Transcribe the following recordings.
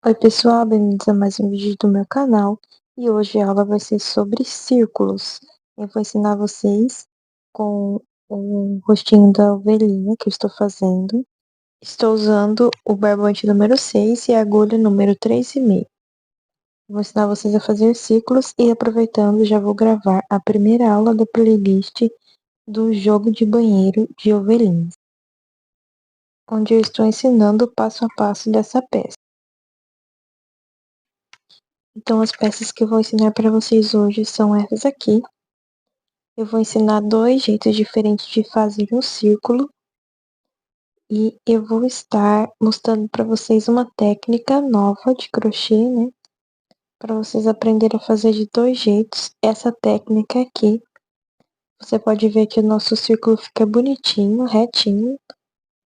Oi pessoal, bem-vindos a mais um vídeo do meu canal e hoje a aula vai ser sobre círculos. Eu vou ensinar vocês com o rostinho da ovelhinha que eu estou fazendo. Estou usando o barbante número 6 e a agulha número 3,5. Vou ensinar vocês a fazer círculos e aproveitando já vou gravar a primeira aula da playlist do jogo de banheiro de ovelhinhas, onde eu estou ensinando o passo a passo dessa peça. Então, as peças que eu vou ensinar para vocês hoje são essas aqui. Eu vou ensinar 2 jeitos diferentes de fazer um círculo. E eu vou estar mostrando para vocês uma técnica nova de crochê, né? Para vocês aprenderem a fazer de 2 jeitos. Essa técnica aqui, você pode ver que o nosso círculo fica bonitinho, retinho.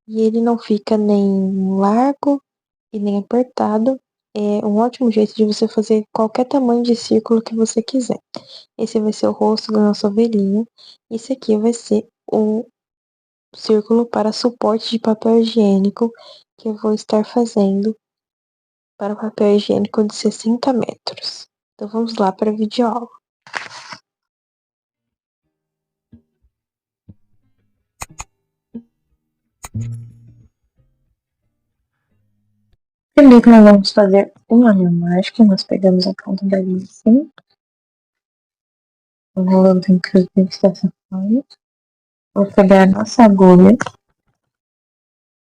E ele não fica nem largo e nem apertado. É um ótimo jeito de você fazer qualquer tamanho de círculo que você quiser. Esse vai ser o rosto da nossa ovelhinha. Esse aqui vai ser o círculo para suporte de papel higiênico que eu vou estar fazendo para o papel higiênico de 60 metros. Então vamos lá para a videoaula. Primeiro nós vamos fazer um anel mágico. Nós pegamos a ponta da linha assim, enrolando entre os dedos dessa forma. Vou pegar a nossa agulha,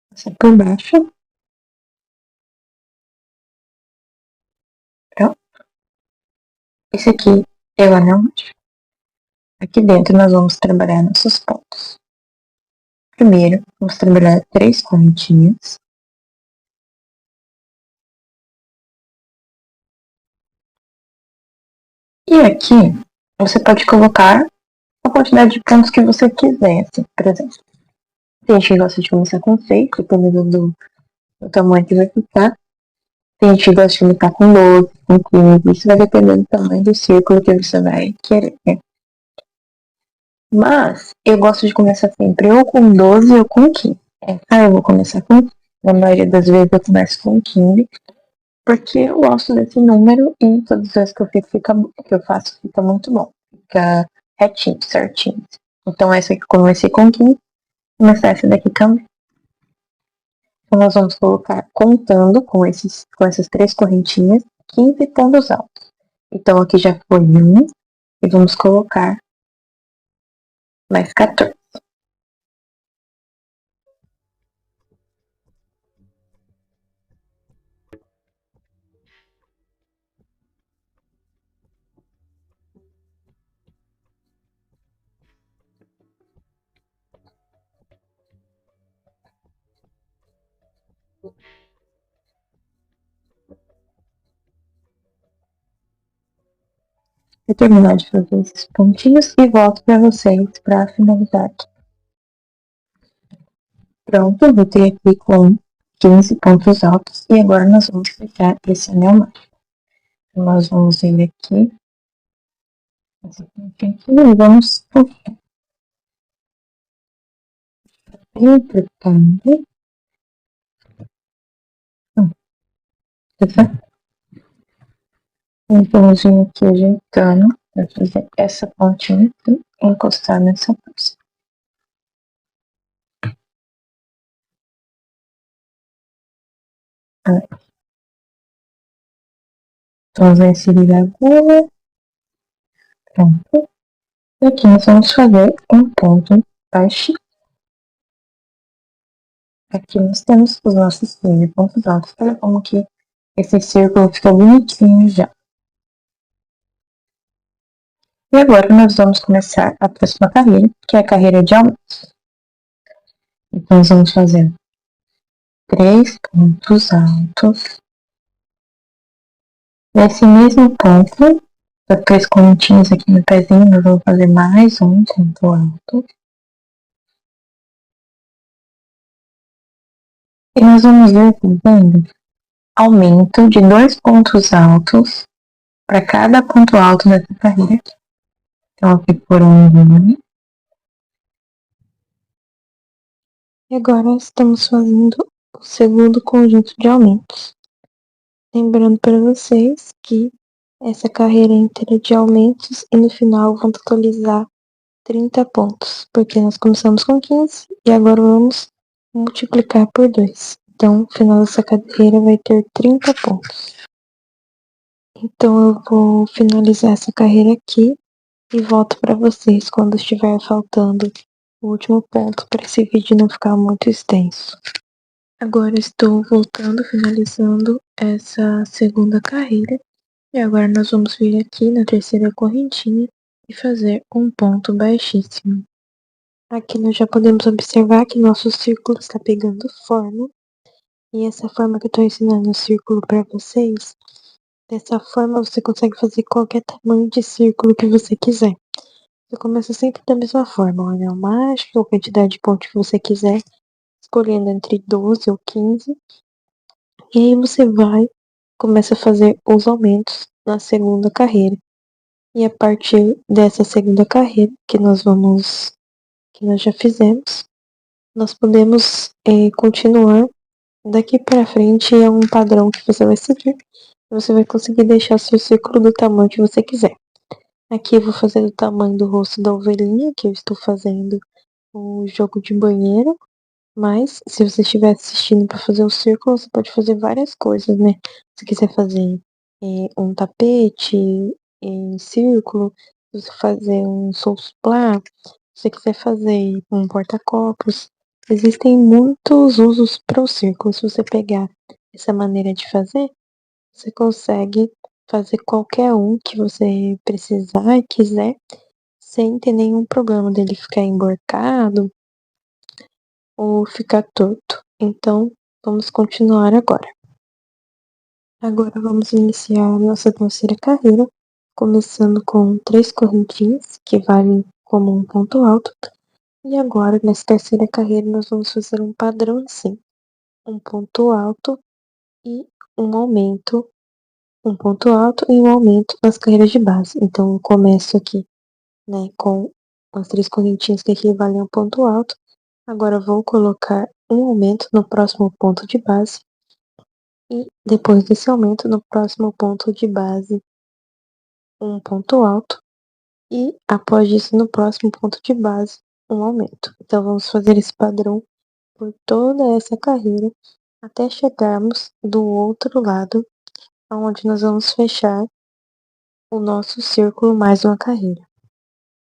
passar por baixo. Pronto. Esse aqui é o anel mágico. Aqui dentro nós vamos trabalhar nossos pontos. Primeiro, vamos trabalhar 3 correntinhas. E aqui, você pode colocar a quantidade de pontos que você quiser, assim, por exemplo. Tem gente que gosta de começar com 6, dependendo do tamanho que vai ficar. Tem gente que gosta de começar com 12, com 15, isso vai depender do tamanho do círculo que você vai querer, né? Mas, eu gosto de começar sempre ou com 12 ou com 15. Eu vou começar com, na maioria das vezes eu começo com 15, porque eu gosto desse número e todas as vezes que eu faço fica muito bom. Fica retinho, certinho. Então essa aqui eu comecei com 15, começar essa daqui também. Então nós vamos colocar, contando com essas 3 correntinhas, 15 pontos altos. Então aqui já foi 1, e vamos colocar mais 14. Vou terminar de fazer esses pontinhos e volto para vocês para finalizar aqui. Pronto, voltei aqui com 15 pontos altos e agora nós vamos fechar esse anel mágico. Então, nós vamos vir aqui, e vamos fechar. Entretanto, vamos vir aqui ajeitando para fazer essa pontinha aqui e encostar nessa peça. Então, vamos inserir a agulha. Pronto. E aqui nós vamos fazer um ponto baixo. Aqui nós temos os nossos 15 pontos altos. Olha como que esse círculo fica bonitinho já. E agora nós vamos começar a próxima carreira, que é a carreira de aumentos. Então nós vamos fazer 3 pontos altos. Nesse mesmo ponto, as 3 correntinhas aqui no pezinho, nós vamos fazer mais um ponto alto. E nós vamos ver aqui, vendo? Aumento de 2 pontos altos para cada ponto alto dessa carreira aqui. Então aqui por um. E agora estamos fazendo o segundo conjunto de aumentos. Lembrando para vocês que essa carreira é inteira de aumentos e no final vão totalizar 30 pontos, porque nós começamos com 15 e agora vamos multiplicar por 2. Então, no final dessa carreira vai ter 30 pontos. Então, eu vou finalizar essa carreira aqui e volto para vocês quando estiver faltando o último ponto para esse vídeo não ficar muito extenso. Agora estou voltando, finalizando essa segunda carreira. E agora nós vamos vir aqui na terceira correntinha e fazer um ponto baixíssimo. Aqui nós já podemos observar que nosso círculo está pegando forma. E essa forma que eu estou ensinando o círculo para vocês, dessa forma você consegue fazer qualquer tamanho de círculo que você quiser. Você começa sempre da mesma forma, o anel mágico, a quantidade de pontos que você quiser, escolhendo entre 12 ou 15. E aí você começa a fazer os aumentos na segunda carreira. E a partir dessa segunda carreira que nós já fizemos, nós podemos continuar daqui para frente. É um padrão que você vai seguir. Você vai conseguir deixar seu círculo do tamanho que você quiser. Aqui eu vou fazer do tamanho do rosto da ovelhinha, que eu estou fazendo o jogo de banheiro. Mas, se você estiver assistindo para fazer o círculo, você pode fazer várias coisas, né? Se quiser fazer um tapete em círculo, se você fazer um sousplá, se você quiser fazer um porta-copos, existem muitos usos para o círculo. Se você pegar essa maneira de fazer, você consegue fazer qualquer um que você precisar e quiser, sem ter nenhum problema dele ficar emborcado ou ficar torto. Então, vamos continuar agora. Agora vamos iniciar nossa terceira carreira, começando com 3 correntinhas, que valem como um ponto alto. E agora, nessa terceira carreira, nós vamos fazer um padrão assim. Um ponto alto e um aumento. Um ponto alto e um aumento nas carreiras de base. Então, eu começo aqui, né, com as 3 correntinhas que equivalem ao ponto alto. Agora vou colocar um aumento no próximo ponto de base e depois desse aumento no próximo ponto de base um ponto alto e após isso no próximo ponto de base um aumento. Então vamos fazer esse padrão por toda essa carreira até chegarmos do outro lado, onde nós vamos fechar o nosso círculo mais uma carreira.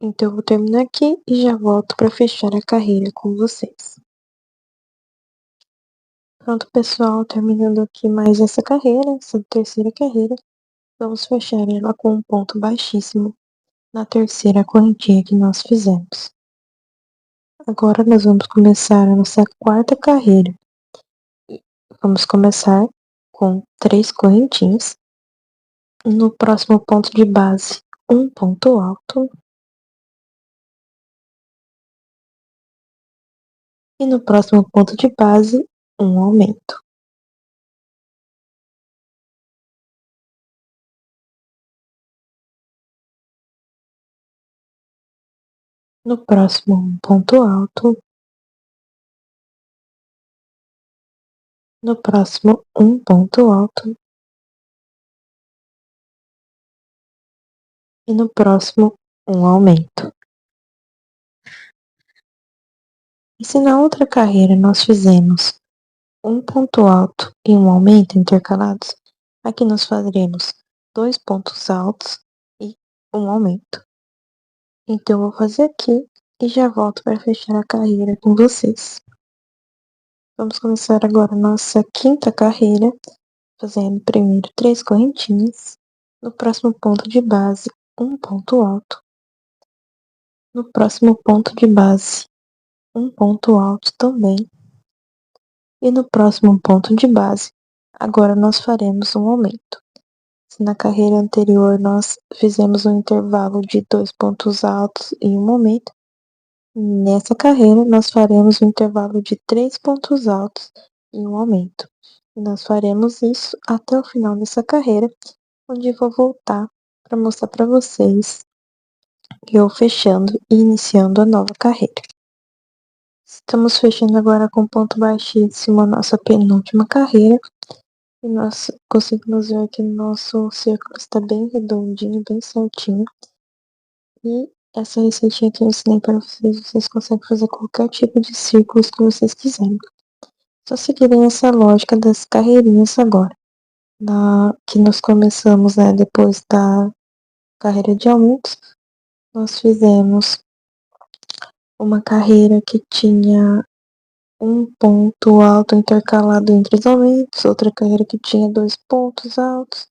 Então eu vou terminar aqui e já volto para fechar a carreira com vocês. Pronto, pessoal, terminando aqui mais essa carreira, essa terceira carreira, vamos fechar ela com um ponto baixíssimo na terceira correntinha que nós fizemos. Agora nós vamos começar a nossa quarta carreira. Vamos começar com 3 correntinhas. No próximo ponto de base, um ponto alto. E no próximo ponto de base, um aumento. No próximo, um ponto alto. No próximo, um ponto alto. E no próximo, um aumento. E se na outra carreira nós fizemos um ponto alto e um aumento intercalados, aqui nós faremos 2 pontos altos e um aumento. Então, eu vou fazer aqui e já volto para fechar a carreira com vocês. Vamos começar agora a nossa quinta carreira, fazendo primeiro 3 correntinhas. No próximo ponto de base, um ponto alto. No próximo ponto de base, um ponto alto também. E no próximo ponto de base, agora nós faremos um aumento. Se na carreira anterior nós fizemos um intervalo de 2 pontos altos e um aumento, nessa carreira nós faremos um intervalo de 3 pontos altos e um aumento. E nós faremos isso até o final dessa carreira, onde eu vou voltar para mostrar para vocês eu fechando e iniciando a nova carreira. Estamos fechando agora com ponto baixíssimo a nossa penúltima carreira. E nós conseguimos ver que nosso círculo está bem redondinho, bem certinho. E essa receitinha que eu ensinei para vocês, vocês conseguem fazer qualquer tipo de círculos que vocês quiserem. Só seguirem essa lógica das carreirinhas agora. Que nós começamos, né, depois da carreira de aumentos, nós fizemos uma carreira que tinha um ponto alto intercalado entre os aumentos, outra carreira que tinha 2 pontos altos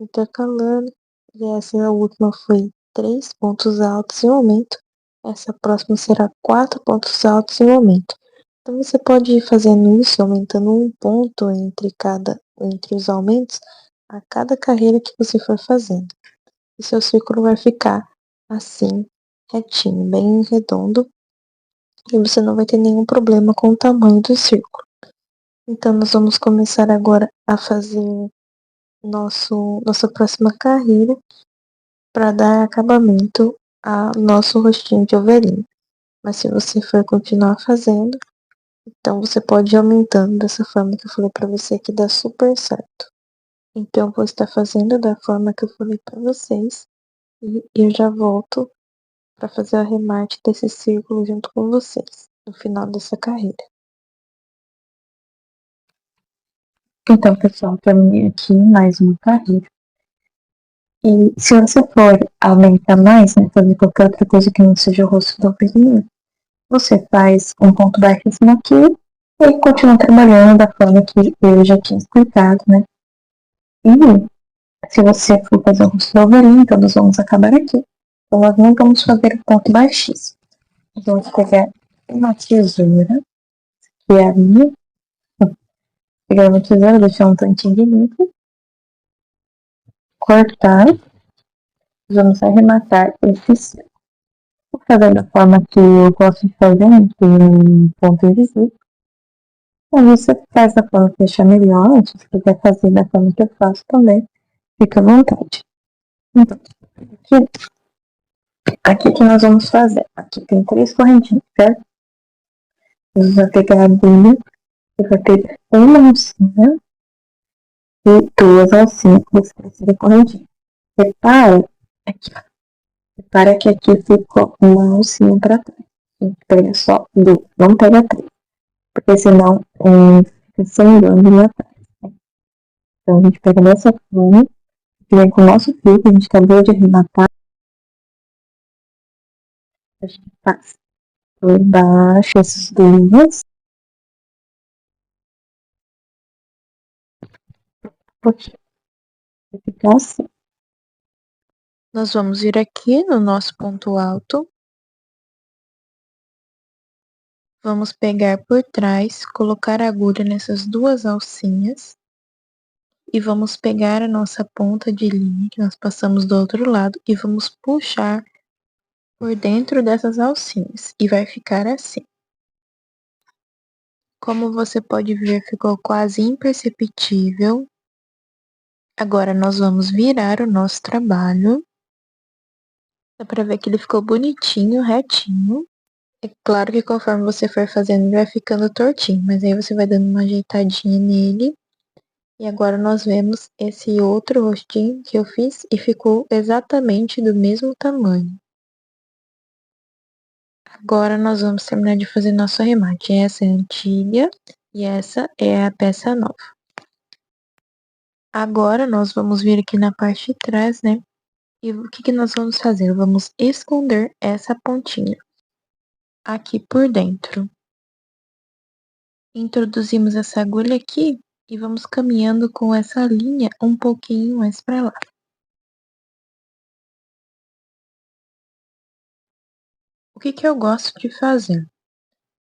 intercalando, e essa última foi 3 pontos altos em um aumento. Essa próxima será 4 pontos altos em um aumento. Então você pode ir fazendo isso, aumentando um ponto entre os aumentos a cada carreira que você for fazendo. E seu círculo vai ficar assim, retinho, bem redondo, e você não vai ter nenhum problema com o tamanho do círculo. Então nós vamos começar agora a fazer nossa próxima carreira para dar acabamento ao nosso rostinho de ovelhinha. Mas se você for continuar fazendo, então você pode ir aumentando dessa forma que eu falei para você que dá super certo. Então eu vou estar fazendo da forma que eu falei para vocês e eu já volto para fazer o arremate desse círculo junto com vocês no final dessa carreira. Então, pessoal, terminei aqui mais uma carreira. E se você for aumentar mais, né, fazer qualquer outra coisa que não seja o rosto da ovelhinha, você faz um ponto baixíssimo aqui e continua trabalhando da forma que eu já tinha explicado, né? E se você for fazer o rosto da ovelhinha, então nós vamos acabar aqui. Então nós não vamos fazer o ponto baixíssimo. Então vamos pegar uma tesoura, que é a minha. Pegar uma tesoura, deixar um tantinho de limpo, cortar, vamos arrematar esse círculo. Vou fazer da forma que eu gosto de fazer, né, que é um ponto invisível. Ou você faz da forma que achar melhor, se você quiser fazer da forma que eu faço também, fica à vontade. Então, aqui que nós vamos fazer. Aqui tem 3 correntinhas, certo? Você vai pegar a agulha, você vai ter uma alcinha e 2 alcinhas que você precisa correntinha. Repara aqui, repara que aqui ficou uma alcinha para trás. A gente pega só 2, não pega 3, porque senão fica sangrando na trás. Né? Então a gente pega dessa forma, que vem com o nosso fio que a gente acabou de arrematar, a gente passa por baixo essas duas, porque vai ficar assim. Nós vamos vir aqui no nosso ponto alto. Vamos pegar por trás, colocar a agulha nessas 2 alcinhas. E vamos pegar a nossa ponta de linha que nós passamos do outro lado e vamos puxar por dentro dessas alcinhas. E vai ficar assim. Como você pode ver, ficou quase imperceptível. Agora nós vamos virar o nosso trabalho. Dá pra ver que ele ficou bonitinho, retinho. É claro que conforme você for fazendo, ele vai ficando tortinho, mas aí você vai dando uma ajeitadinha nele. E agora nós vemos esse outro rostinho que eu fiz e ficou exatamente do mesmo tamanho. Agora nós vamos terminar de fazer nosso arremate. Essa é a antiga e essa é a peça nova. Agora nós vamos vir aqui na parte de trás, né? E o que nós vamos fazer? Vamos esconder essa pontinha aqui por dentro. Introduzimos essa agulha aqui e vamos caminhando com essa linha um pouquinho mais para lá. O que eu gosto de fazer?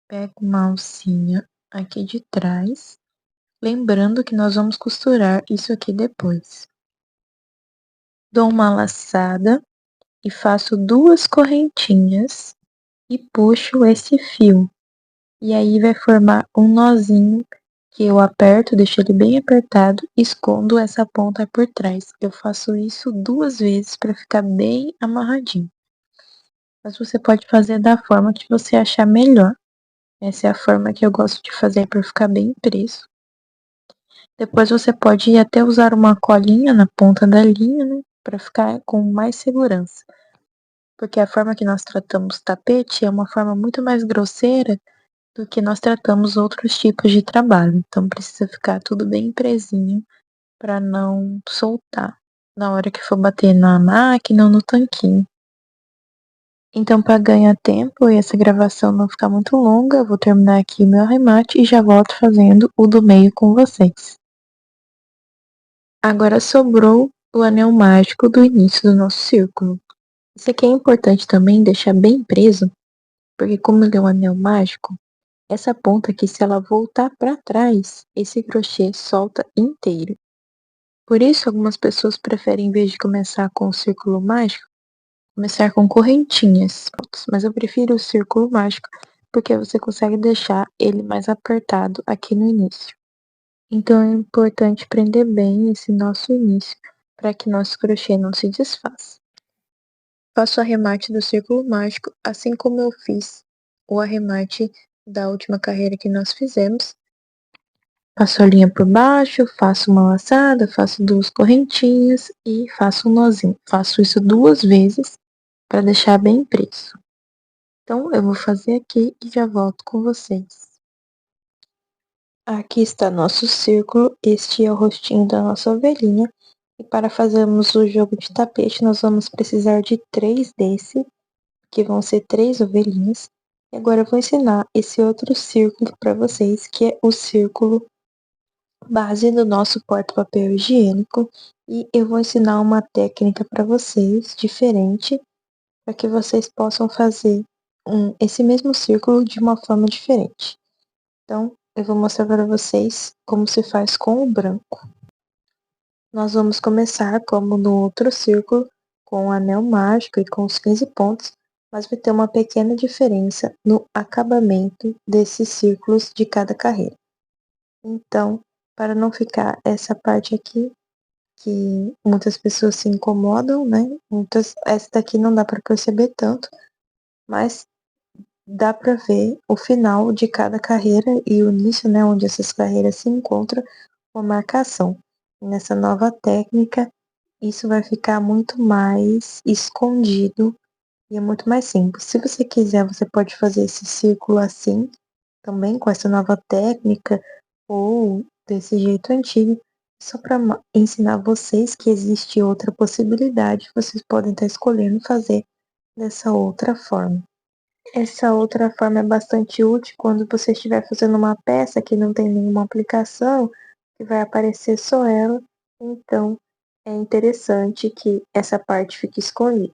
Pego uma alcinha aqui de trás, lembrando que nós vamos costurar isso aqui depois. Dou uma laçada e faço 2 correntinhas e puxo esse fio. E aí vai formar um nozinho que eu aperto, deixo ele bem apertado, escondo essa ponta por trás. Eu faço isso 2 vezes para ficar bem amarradinho. Mas você pode fazer da forma que você achar melhor. Essa é a forma que eu gosto de fazer para ficar bem preso. Depois você pode até usar uma colinha na ponta da linha, né, para ficar com mais segurança. Porque a forma que nós tratamos o tapete é uma forma muito mais grosseira do que nós tratamos outros tipos de trabalho. Então precisa ficar tudo bem presinho para não soltar na hora que for bater na máquina ou no tanquinho. Então, para ganhar tempo e essa gravação não ficar muito longa, eu vou terminar aqui o meu arremate e já volto fazendo o do meio com vocês. Agora sobrou o anel mágico do início do nosso círculo. Isso aqui é importante também deixar bem preso, porque como ele é um anel mágico, essa ponta aqui, se ela voltar para trás, esse crochê solta inteiro. Por isso, algumas pessoas preferem, em vez de começar com o círculo mágico, começar com correntinhas. Mas eu prefiro o círculo mágico, porque você consegue deixar ele mais apertado aqui no início. Então é importante prender bem esse nosso início, para que nosso crochê não se desfaça. Faço o arremate do círculo mágico, assim como eu fiz o arremate da última carreira que nós fizemos. Passo a linha por baixo, faço uma laçada, faço 2 correntinhas e faço um nozinho. Faço isso 2 vezes para deixar bem preso. Então, eu vou fazer aqui e já volto com vocês. Aqui está nosso círculo, este é o rostinho da nossa ovelhinha. E para fazermos o jogo de tapete, nós vamos precisar de 3 desse, que vão ser 3 ovelhinhas. E agora eu vou ensinar esse outro círculo para vocês, que é o círculo base do nosso porta-papel higiênico. E eu vou ensinar uma técnica para vocês, diferente, para que vocês possam fazer esse mesmo círculo de uma forma diferente. Então, eu vou mostrar para vocês como se faz com o branco. Nós vamos começar, como no outro círculo, com o anel mágico e com os 15 pontos, mas vai ter uma pequena diferença no acabamento desses círculos de cada carreira. Então, para não ficar essa parte aqui, que muitas pessoas se incomodam, né? Essa daqui não dá para perceber tanto, mas dá para ver o final de cada carreira e o início, né, onde essas carreiras se encontram, uma marcação. Nessa nova técnica, isso vai ficar muito mais escondido e é muito mais simples. Se você quiser, você pode fazer esse círculo assim, também com essa nova técnica, ou desse jeito antigo, só para ensinar vocês que existe outra possibilidade, vocês podem estar escolhendo fazer dessa outra forma. Essa outra forma é bastante útil quando você estiver fazendo uma peça que não tem nenhuma aplicação, que vai aparecer só ela, então é interessante que essa parte fique escondida.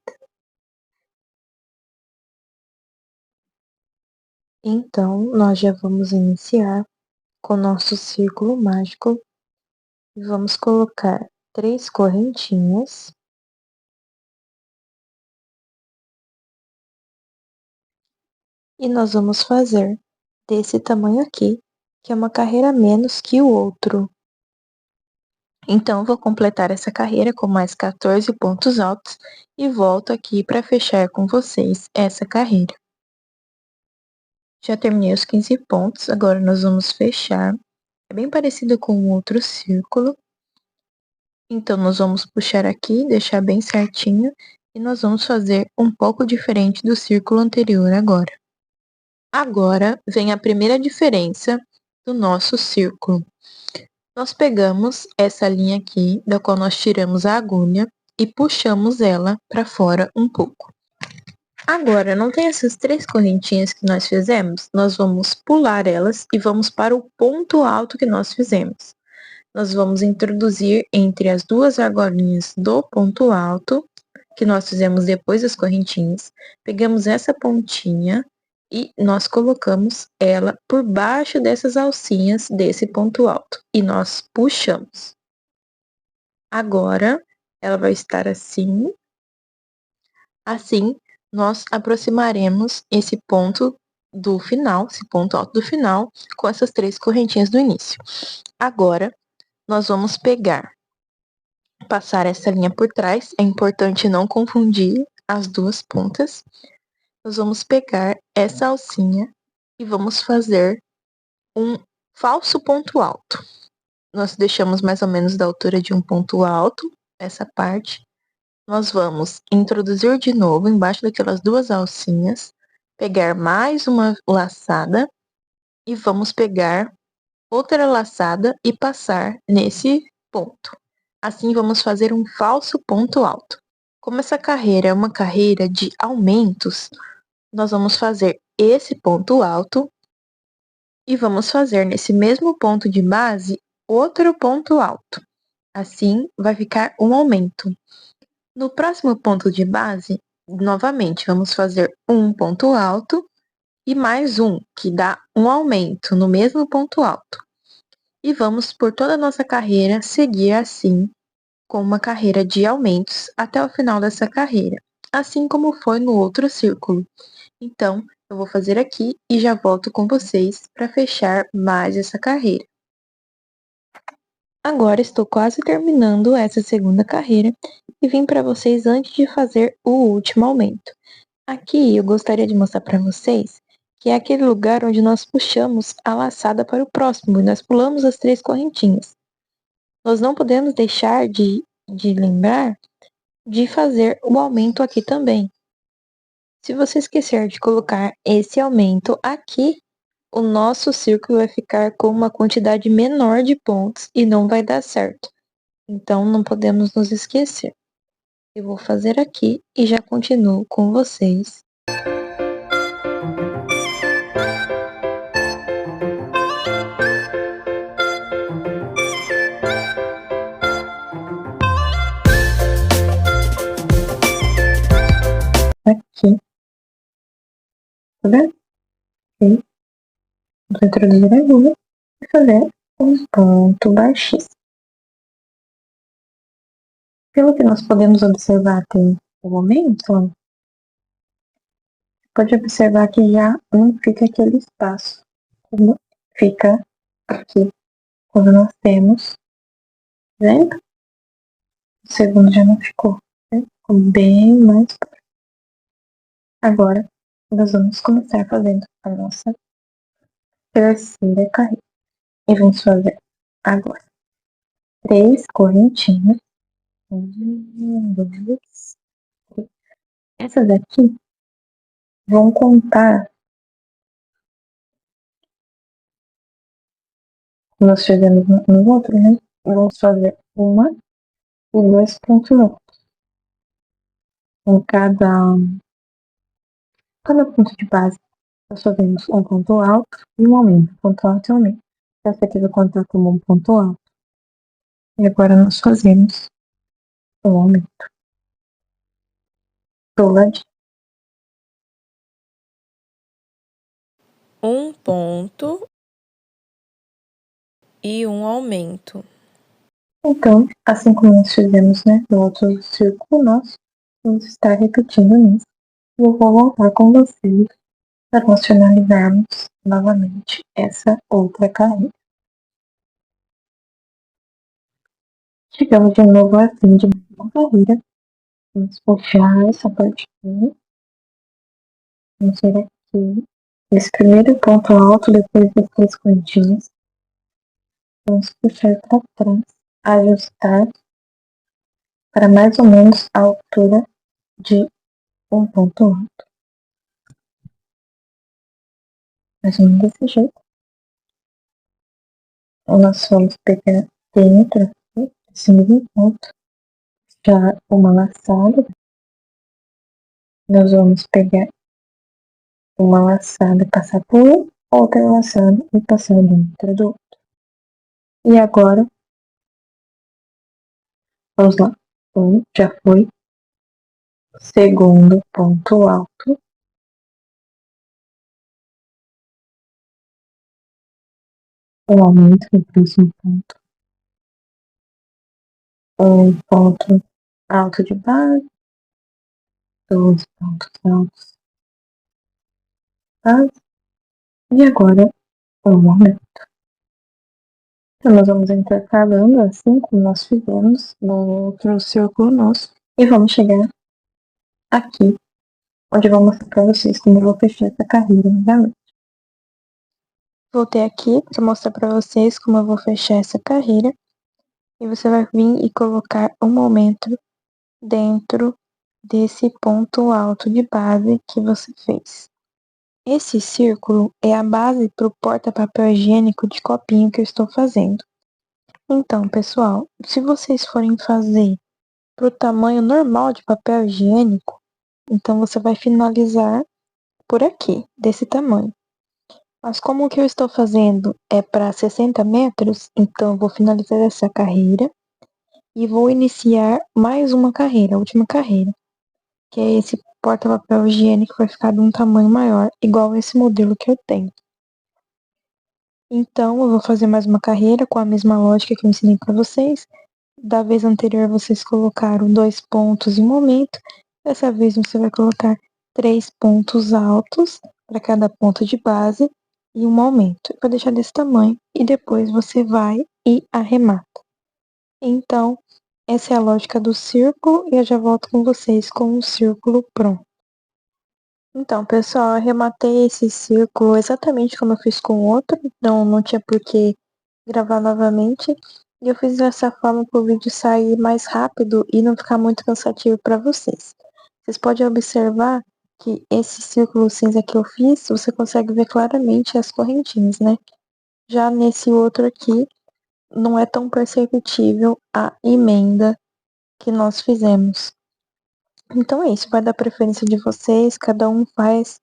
Então, nós já vamos iniciar com o nosso círculo mágico e vamos colocar 3 correntinhas. E nós vamos fazer desse tamanho aqui, que é uma carreira a menos que o outro. Então, vou completar essa carreira com mais 14 pontos altos e volto aqui para fechar com vocês essa carreira. Já terminei os 15 pontos, agora nós vamos fechar. É bem parecido com o outro círculo. Então, nós vamos puxar aqui, deixar bem certinho, e nós vamos fazer um pouco diferente do círculo anterior agora. Agora vem a primeira diferença do nosso círculo. Nós pegamos essa linha aqui, da qual nós tiramos a agulha, e puxamos ela para fora um pouco. Agora, não tem essas 3 correntinhas que nós fizemos? Nós vamos pular elas e vamos para o ponto alto que nós fizemos. Nós vamos introduzir entre as 2 argolinhas do ponto alto, que nós fizemos depois das correntinhas, pegamos essa pontinha e nós colocamos ela por baixo dessas alcinhas desse ponto alto e nós puxamos. Agora, ela vai estar assim. Assim, nós aproximaremos esse ponto do final, esse ponto alto do final, com essas 3 correntinhas do início. Agora, nós vamos passar essa linha por trás, é importante não confundir as 2 pontas. Nós vamos pegar essa alcinha e vamos fazer um falso ponto alto. nós deixamos mais ou menos da altura de um ponto alto, essa parte. Nós vamos introduzir de novo embaixo daquelas duas alcinhas, pegar mais uma laçada e vamos pegar outra laçada e passar nesse ponto. Assim, vamos fazer um falso ponto alto. Como essa carreira é uma carreira de aumentos, nós vamos fazer esse ponto alto e vamos fazer nesse mesmo ponto de base outro ponto alto. Assim, vai ficar um aumento. No próximo ponto de base, novamente, vamos fazer um ponto alto e mais um, que dá um aumento no mesmo ponto alto. E vamos, por toda a nossa carreira, seguir assim, com uma carreira de aumentos até o final dessa carreira, assim como foi no outro círculo. Então, eu vou fazer aqui e já volto com vocês para fechar mais essa carreira. Agora estou quase terminando essa segunda carreira e vim para vocês antes de fazer o último aumento. Aqui eu gostaria de mostrar para vocês que é aquele lugar onde nós puxamos a laçada para o próximo e nós pulamos as 3 correntinhas. Nós não podemos deixar de lembrar de fazer o aumento aqui também. Se você esquecer de colocar esse aumento aqui, o nosso círculo vai ficar com uma quantidade menor de pontos e não vai dar certo. Então, não podemos nos esquecer. Eu vou fazer aqui e já continuo com vocês. Aqui. Tá vendo? Aqui. Vou introduzir a agulha e fazer um ponto baixíssimo. Pelo que nós podemos observar até o momento, pode observar que já não fica aquele espaço como fica aqui quando nós temos, vendo? O segundo já não ficou, né? Ficou bem mais próximo. Agora, nós vamos começar fazendo a nossa terceira carreira. E vamos fazer agora 3 correntinhas. 1, 2, 3. Essas aqui vão contar. Nós fizemos no outro, né? Vamos fazer 1 e 2 pontos altos. Em cada ponto de base, nós fazemos um ponto alto e um aumento. Ponto alto e aumento. Essa aqui vai contar como um ponto alto. E agora nós fazemos o aumento do ladinho. Um ponto e um aumento. Então, assim como nós fizemos, né, no outro círculo, nós vamos estar repetindo nisso. E eu vou voltar com vocês para nós finalizarmos novamente essa outra carreira. Chegamos de novo ao fim de mais uma carreira. Vamos puxar essa partinha. Vamos ver aqui. Esse primeiro ponto alto, depois das 3 correntinhas. Vamos puxar para trás, ajustar para mais ou menos a altura de um ponto alto. Mais ou menos desse jeito. Nós vamos pegar dentro desse mesmo ponto já uma laçada. Nós vamos pegar uma laçada e passar por um, outra laçada e passar dentro do outro. E agora, vamos lá. Já foi. Segundo ponto alto. Um aumento no próximo ponto. Um ponto alto de base. 2 pontos altos. Base. E agora, um aumento. Então, nós vamos intercalando assim como nós fizemos no outro círculo nosso. E vamos chegar aqui, onde eu vou mostrar para vocês como eu vou fechar essa carreira novamente. Voltei aqui para mostrar para vocês como eu vou fechar essa carreira. E você vai vir e colocar um momento dentro desse ponto alto de base que você fez. Esse círculo é a base para o porta-papel higiênico de copinho que eu estou fazendo. Então, pessoal, se vocês forem fazer para o tamanho normal de papel higiênico, então você vai finalizar por aqui, desse tamanho. Mas como o que eu estou fazendo é para 60 metros, então eu vou finalizar essa carreira e vou iniciar mais uma carreira, a última carreira, que é esse porta-papel higiênico que vai ficar de um tamanho maior, igual esse modelo que eu tenho. Então, eu vou fazer mais uma carreira com a mesma lógica que eu ensinei para vocês. Da vez anterior, vocês colocaram 2 pontos em momento. Dessa vez, você vai colocar 3 pontos altos para cada ponto de base e um aumento. Vai deixar desse tamanho e depois você vai e arremata. Então, essa é a lógica do círculo e eu já volto com vocês com o círculo pronto. Então, pessoal, eu arrematei esse círculo exatamente como eu fiz com o outro, então não tinha por que gravar novamente. E eu fiz dessa forma para o vídeo sair mais rápido e não ficar muito cansativo para vocês. Vocês podem observar que esse círculo cinza que eu fiz, você consegue ver claramente as correntinhas, né? Já nesse outro aqui, não é tão perceptível a emenda que nós fizemos. Então é isso, vai dar preferência de vocês, cada um faz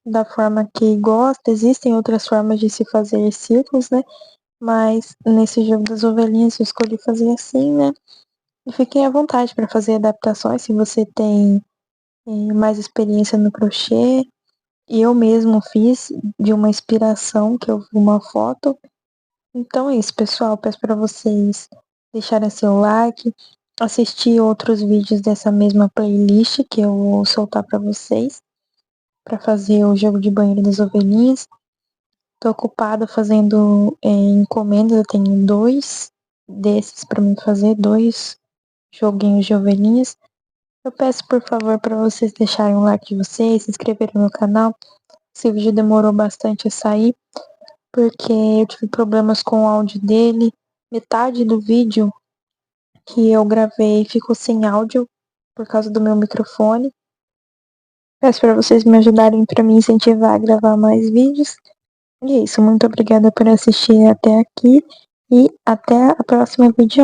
da forma que gosta. Existem outras formas de se fazer círculos, né? Mas nesse jogo das ovelhinhas eu escolhi fazer assim, né? E fiquem à vontade para fazer adaptações se você tem mais experiência no crochê. E eu mesmo fiz de uma inspiração que eu vi uma foto. Então é isso, pessoal. Peço para vocês deixarem seu like, assistir outros vídeos dessa mesma playlist que eu vou soltar para vocês, para fazer o jogo de banheiro das ovelhinhas. Tô ocupada fazendo encomendas, eu tenho 2 desses para mim fazer, 2 joguinhos de ovelhinhas. Eu peço por favor para vocês deixarem o like de vocês, se inscreverem no canal. Esse vídeo demorou bastante a sair, porque eu tive problemas com o áudio dele. Metade do vídeo que eu gravei ficou sem áudio por causa do meu microfone. Peço para vocês me ajudarem para me incentivar a gravar mais vídeos. E é isso, muito obrigada por assistir até aqui e até a próxima videoaula.